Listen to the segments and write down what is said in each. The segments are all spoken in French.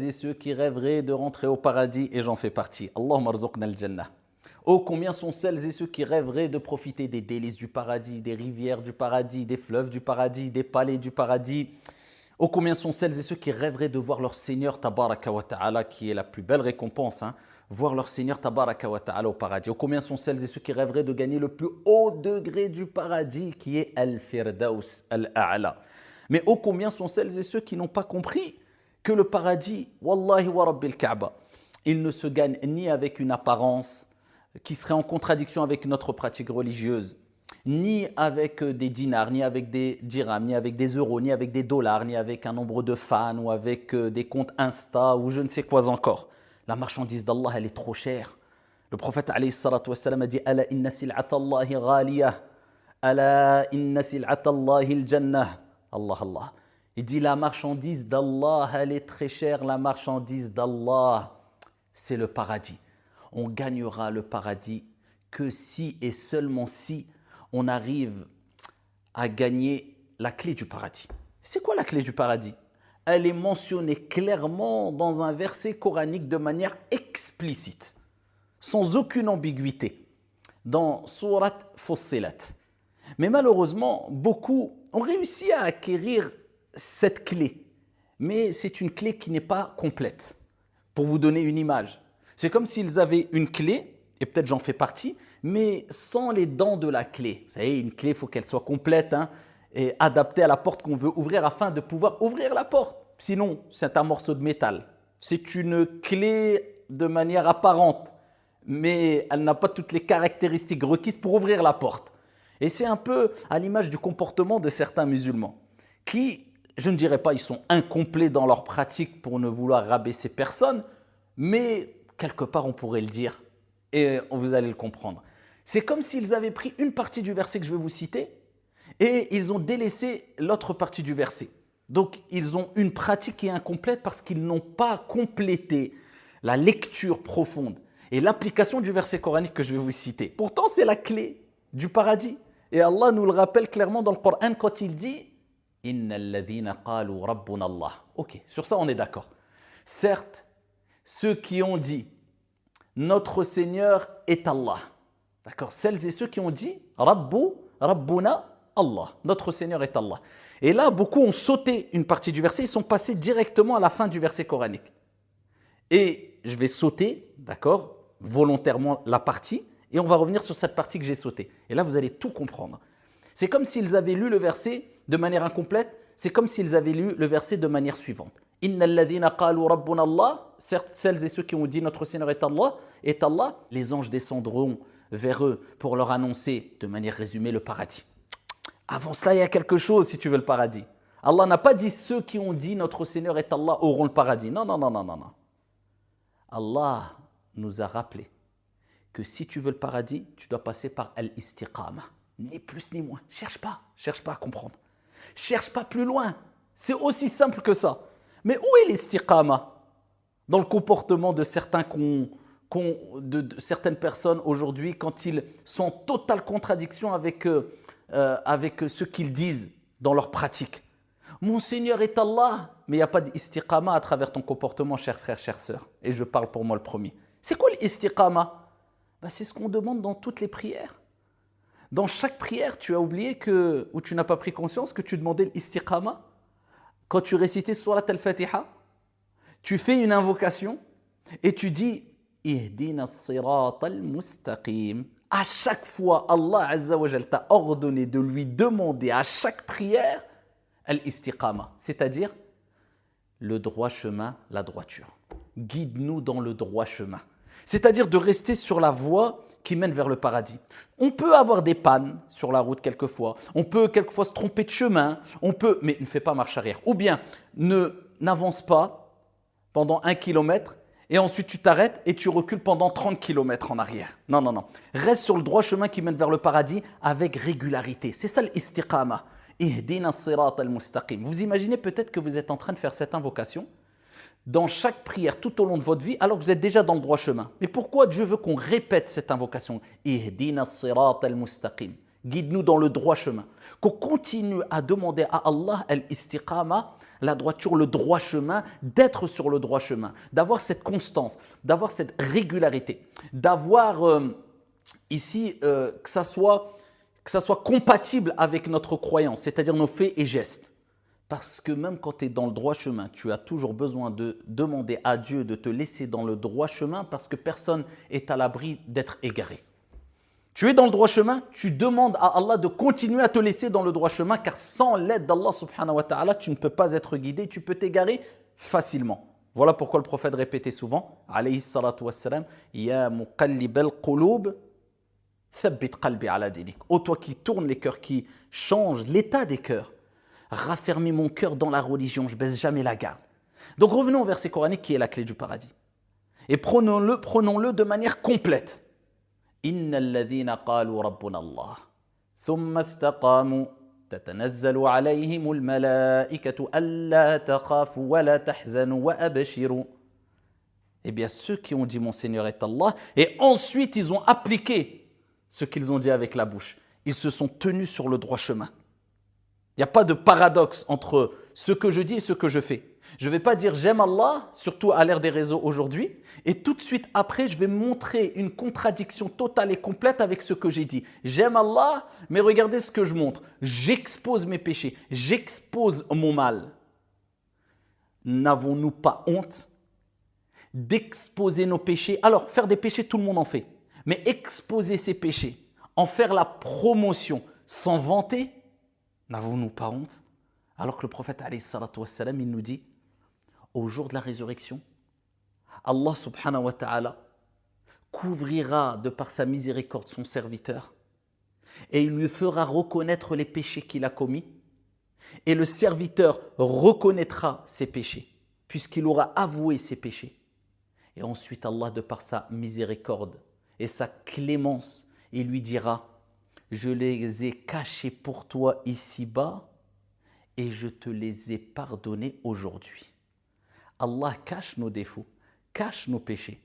et ceux qui rêveraient de rentrer au paradis, et j'en fais partie. Allahumma rzuqna al-jannah. Oh, combien sont celles et ceux qui rêveraient de profiter des délices du paradis, des rivières du paradis, des fleuves du paradis, des palais du paradis. Oh, combien sont celles et ceux qui rêveraient de voir leur Seigneur Tabaraka wa Ta'ala, qui est la plus belle récompense, voir leur Seigneur Tabaraka wa Ta'ala au paradis. Oh, combien sont celles et ceux qui rêveraient de gagner le plus haut degré du paradis, qui est Al-Firdaus Al-A'la. Mais oh, combien sont celles et ceux qui n'ont pas compris que le paradis, Wallahi wa Rabbil Kaaba, il ne se gagne ni avec une apparence qui serait en contradiction avec notre pratique religieuse, ni avec des dinars, ni avec des dirhams, ni avec des euros, ni avec des dollars, ni avec un nombre de fans, ou avec des comptes Insta, ou je ne sais quoi encore. La marchandise d'Allah, elle est trop chère. Le prophète alayhi salatu wassalam a dit « Ala inna sil'ata Allahi ghaliyah, ala inna sil'ata Allahi al-jannah » Allah, Allah. Il dit la marchandise d'Allah, elle est très chère, la marchandise d'Allah, c'est le paradis. On gagnera le paradis que si et seulement si on arrive à gagner la clé du paradis. C'est quoi la clé du paradis? Elle est mentionnée clairement dans un verset coranique de manière explicite, sans aucune ambiguïté, dans Surat Fussilat. Mais malheureusement, beaucoup ont réussi à acquérir cette clé, mais c'est une clé qui n'est pas complète. Pour vous donner une image, c'est comme s'ils avaient une clé, et peut-être j'en fais partie, mais sans les dents de la clé. Vous savez, une clé, il faut qu'elle soit complète et adaptée à la porte qu'on veut ouvrir afin de pouvoir ouvrir la porte. Sinon, c'est un morceau de métal. C'est une clé de manière apparente, mais elle n'a pas toutes les caractéristiques requises pour ouvrir la porte. Et c'est un peu à l'image du comportement de certains musulmans qui, je ne dirais pas, ils sont incomplets dans leur pratique pour ne vouloir rabaisser personne, mais quelque part on pourrait le dire et vous allez le comprendre. C'est comme s'ils avaient pris une partie du verset que je vais vous citer et ils ont délaissé l'autre partie du verset. Donc ils ont une pratique qui est incomplète parce qu'ils n'ont pas complété la lecture profonde et l'application du verset coranique que je vais vous citer. Pourtant c'est la clé du paradis. Et Allah nous le rappelle clairement dans le Coran quand il dit « Innal ladhina qalu rabbuna Allah ». Ok, sur ça on est d'accord. Certes, ceux qui ont dit « Notre Seigneur est Allah ». D'accord. Celles et ceux qui ont dit « Rabbuna Allah ». Notre Seigneur est Allah. Et là, beaucoup ont sauté une partie du verset, ils sont passés directement à la fin du verset coranique. Et je vais sauter, d'accord, volontairement la partie, et on va revenir sur cette partie que j'ai sautée. Et là, vous allez tout comprendre. C'est comme s'ils avaient lu le verset de manière incomplète, c'est comme s'ils avaient lu le verset de manière suivante. « Innal ladhina qalu rabbuna Allah » Certes, celles et ceux qui ont dit « Notre Seigneur est Allah », les anges descendront vers eux pour leur annoncer, de manière résumée, le paradis. Avant cela, il y a quelque chose si tu veux le paradis. Allah n'a pas dit « Ceux qui ont dit « Notre Seigneur est Allah » auront le paradis. Non, non, non, non, non, non. Allah nous a rappelé que si tu veux le paradis, tu dois passer par al-istiqama. Ni plus ni moins. Cherche pas à comprendre. Cherche pas plus loin. C'est aussi simple que ça. Mais où est l'istiqama? Dans le comportement de certaines personnes aujourd'hui quand ils sont en totale contradiction avec ce qu'ils disent dans leur pratique. Mon Seigneur est Allah, mais il n'y a pas d'istiqama à travers ton comportement, cher frère, chère sœur. Et je parle pour moi le premier. C'est quoi l'istiqama? C'est ce qu'on demande dans toutes les prières. Dans chaque prière, tu as oublié ou tu n'as pas pris conscience que tu demandais l'istiqama. Quand tu récitais Surat al-Fatiha, tu fais une invocation et tu dis « Ihdina as-sirata al-mustaqim ». À chaque fois, Allah Azza wa Jal t'a ordonné de lui demander à chaque prière al-istiqama, c'est-à-dire le droit chemin, la droiture. Guide-nous dans le droit chemin. C'est-à-dire de rester sur la voie qui mène vers le paradis. On peut avoir des pannes sur la route quelquefois, on peut quelquefois se tromper de chemin, mais ne fais pas marche arrière. Ou bien n'avance pas pendant 1 kilomètre et ensuite tu t'arrêtes et tu recules pendant 30 kilomètres en arrière. Non, non, non. Reste sur le droit chemin qui mène vers le paradis avec régularité. C'est ça l'istiqama. Ihdina as-sirata al-mustaqim. Vous imaginez peut-être que vous êtes en train de faire cette invocation dans chaque prière tout au long de votre vie alors que vous êtes déjà dans le droit chemin. Mais pourquoi Dieu veut qu'on répète cette invocation? Ihdina as-sirata al-mustaqim. guide-nous dans le droit chemin. Qu'on continue à demander à Allah al-istiqama, la droiture, le droit chemin, d'être sur le droit chemin, d'avoir cette constance, d'avoir cette régularité, d'avoir ici que ça soit compatible avec notre croyance, c'est-à-dire nos faits et gestes. Parce que même quand tu es dans le droit chemin, tu as toujours besoin de demander à Dieu de te laisser dans le droit chemin parce que personne n'est à l'abri d'être égaré. Tu es dans le droit chemin, tu demandes à Allah de continuer à te laisser dans le droit chemin car sans l'aide d'Allah subhanahu wa ta'ala, tu ne peux pas être guidé, tu peux t'égarer facilement. Voilà pourquoi le prophète répétait souvent, alayhi salatu wassalam, Ya muqallib al-qulub, thabbit qalbi ala dinik. Ô toi qui tournes les cœurs, qui change l'état des cœurs, raffermis mon cœur dans la religion, je baisse jamais la garde. Donc revenons au verset coranique qui est la clé du paradis. Et prenons-le de manière complète. Inna alladhina qalu rabbuna Allah, thumma istaqamu, tatanazzalu alayhimul malaikatu alla takhafu wa la tahzanu wa abshiru. Eh bien ceux qui ont dit mon Seigneur est Allah, et ensuite ils ont appliqué ce qu'ils ont dit avec la bouche. Ils se sont tenus sur le droit chemin. Il n'y a pas de paradoxe entre ce que je dis et ce que je fais. Je ne vais pas dire j'aime Allah, surtout à l'ère des réseaux aujourd'hui, et tout de suite après, je vais montrer une contradiction totale et complète avec ce que j'ai dit. J'aime Allah, mais regardez ce que je montre. J'expose mes péchés, j'expose mon mal. N'avons-nous pas honte d'exposer nos péchés? Alors, faire des péchés, tout le monde en fait. Mais exposer ses péchés, en faire la promotion, s'en vanter, n'avons-nous pas honte? Alors que le prophète, alayhi salatu wassalam, il nous dit, au jour de la résurrection, Allah subhanahu wa ta'ala couvrira de par sa miséricorde son serviteur et il lui fera reconnaître les péchés qu'il a commis et le serviteur reconnaîtra ses péchés puisqu'il aura avoué ses péchés. Et ensuite Allah, de par sa miséricorde et sa clémence, il lui dira, je les ai cachés pour toi ici-bas et je te les ai pardonnés aujourd'hui. Allah cache nos défauts, cache nos péchés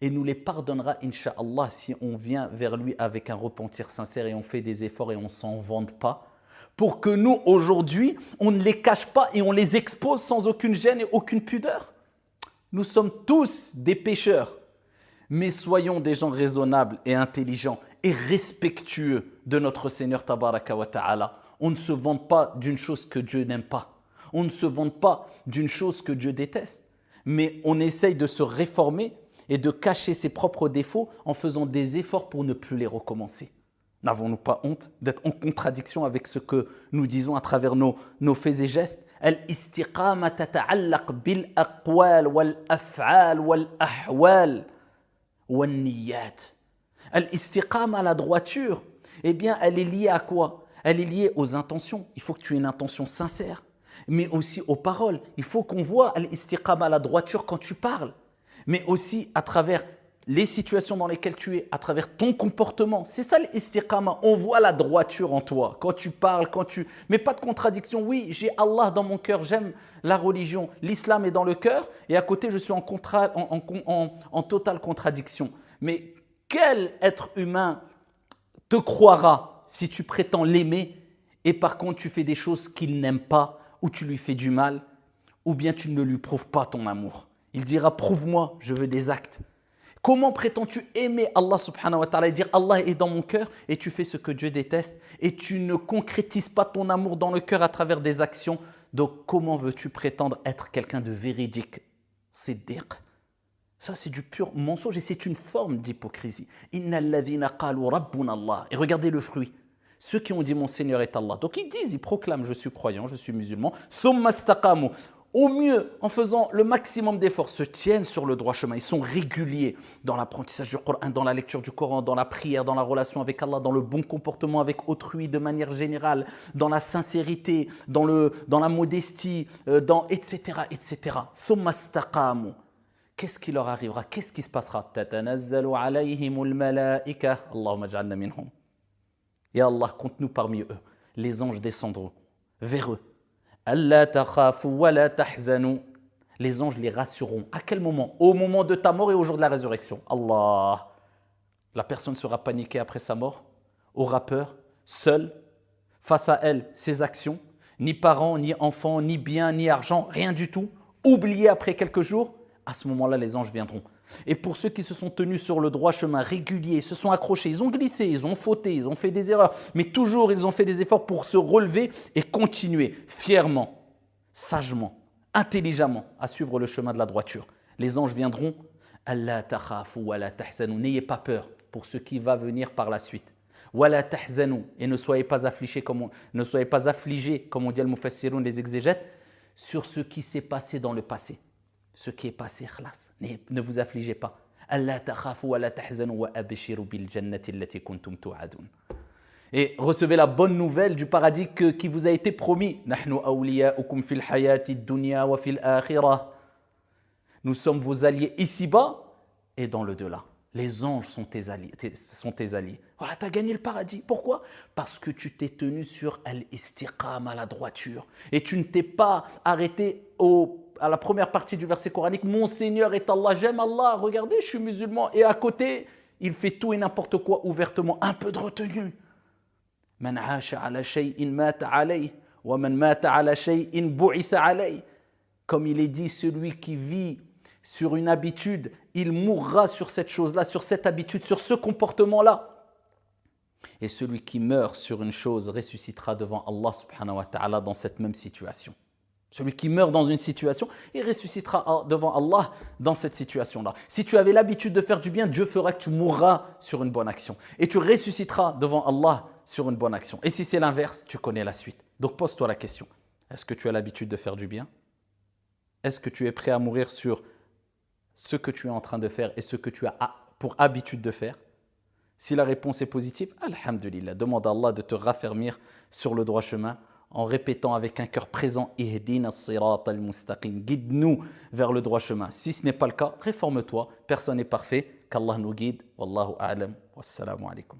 et nous les pardonnera, incha'Allah, si on vient vers lui avec un repentir sincère et on fait des efforts et on ne s'en vante pas, pour que nous, aujourd'hui, on ne les cache pas et on les expose sans aucune gêne et aucune pudeur. Nous sommes tous des pécheurs, mais soyons des gens raisonnables et intelligents et respectueux de notre Seigneur Tabaraka wa Ta'ala. On ne se vante pas d'une chose que Dieu n'aime pas. On ne se vante pas d'une chose que Dieu déteste. Mais on essaye de se réformer et de cacher ses propres défauts en faisant des efforts pour ne plus les recommencer. N'avons-nous pas honte d'être en contradiction avec ce que nous disons à travers nos faits et gestes? Al-istiqama tata'allaq bil aqwal wal af'al wal ahwal wal niyyat. Al-istiqama, la droiture, eh bien, elle est liée à quoi? Elle est liée aux intentions. Il faut que tu aies une intention sincère, mais aussi aux paroles. Il faut qu'on voit al-istiqama, la droiture, quand tu parles, mais aussi à travers les situations dans lesquelles tu es, à travers ton comportement. C'est ça l'istiqama. On voit la droiture en toi. Quand tu parles, mais pas de contradiction. Oui, j'ai Allah dans mon cœur, j'aime la religion, l'islam est dans le cœur, et à côté, je suis en totale contradiction. Mais quel être humain te croira si tu prétends l'aimer et par contre tu fais des choses qu'il n'aime pas, ou tu lui fais du mal, ou bien tu ne lui prouves pas ton amour? Il dira, prouve-moi, je veux des actes. Comment prétends-tu aimer Allah subhanahu wa ta'ala et dire Allah est dans mon cœur et tu fais ce que Dieu déteste et tu ne concrétises pas ton amour dans le cœur à travers des actions? Donc comment veux-tu prétendre être quelqu'un de véridique? Siddiq. Ça c'est du pur mensonge et c'est une forme d'hypocrisie. Innal ladhina qalu rabbuna Allah. Et regardez le fruit. Ceux qui ont dit mon Seigneur est Allah. Donc ils disent, ils proclament je suis croyant, je suis musulman. Thumma istaqamu. Au mieux, en faisant le maximum d'efforts, se tiennent sur le droit chemin. Ils sont réguliers dans l'apprentissage du Coran, dans la lecture du Coran, dans la prière, dans la relation avec Allah, dans le bon comportement avec autrui de manière générale, dans la sincérité, dans la modestie, etc., etc. Thumma istaqamu. Qu'est-ce qui leur arrivera? Qu'est-ce qui se passera? Tatanazzalu alayhimul malaika. Allahumma ja'alna minhum. Ya Allah, compte-nous parmi eux. Les anges descendront vers eux. Allah takhafu wa la tahzanu. Les anges les rassureront. À quel moment? Au moment de ta mort et au jour de la résurrection. Allah. La personne sera paniquée après sa mort, aura peur, seul, face à elle, ses actions, ni parents, ni enfants, ni biens, ni argent, rien du tout, oublié après quelques jours, à ce moment-là, les anges viendront. Et pour ceux qui se sont tenus sur le droit chemin régulier, se sont accrochés, ils ont glissé, ils ont fauté, ils ont fait des erreurs, mais toujours ils ont fait des efforts pour se relever et continuer fièrement, sagement, intelligemment à suivre le chemin de la droiture. Les anges viendront, Allah takhafu wa la tahzanu, n'ayez pas peur pour ce qui va venir par la suite. Wa la tahzanu, et ne soyez pas affligés comme on dit al-mufassirun, les exégètes, sur ce qui s'est passé dans le passé. Ce qui est passé, khlas, ne vous affligez pas. Allah takhafu wa la tahzanu wa abshiru bil jannati allati kuntum tu'adun. Et recevez la bonne nouvelle du paradis qui vous a été promis. Nahnu awliya'ukum fil hayati dunya wa fil akhirah. Nous sommes vos alliés ici-bas et dans le delà. Les anges sont tes alliés. Voilà, tu as gagné le paradis. Pourquoi? Parce que tu t'es tenu sur al-istiqama, la droiture. Et tu ne t'es pas arrêté à la première partie du verset coranique. Mon Seigneur est Allah, j'aime Allah, regardez, je suis musulman. Et à côté, il fait tout et n'importe quoi ouvertement. Un peu de retenue. Man aasha ala shay'in mata alayh, wa man mata ala shay'in bu'itha alayh. Comme il est dit, celui qui vit sur une habitude, il mourra sur cette chose-là, sur cette habitude, sur ce comportement-là. Et celui qui meurt sur une chose ressuscitera devant Allah subhanahu wa ta'ala dans cette même situation. Celui qui meurt dans une situation, il ressuscitera devant Allah dans cette situation-là. Si tu avais l'habitude de faire du bien, Dieu fera que tu mourras sur une bonne action. Et tu ressusciteras devant Allah sur une bonne action. Et si c'est l'inverse, tu connais la suite. Donc pose-toi la question. Est-ce que tu as l'habitude de faire du bien? Est-ce que tu es prêt à mourir sur ce que tu es en train de faire et ce que tu as pour habitude de faire? Si la réponse est positive, alhamdulillah, demande à Allah de te raffermir sur le droit chemin en répétant avec un cœur présent Ihdina as-sirata al-mustaqim, guide-nous vers le droit chemin. Si ce n'est pas le cas, réforme-toi, personne n'est parfait, qu'Allah nous guide. Wallahu a'lam, wassalamu alaikum.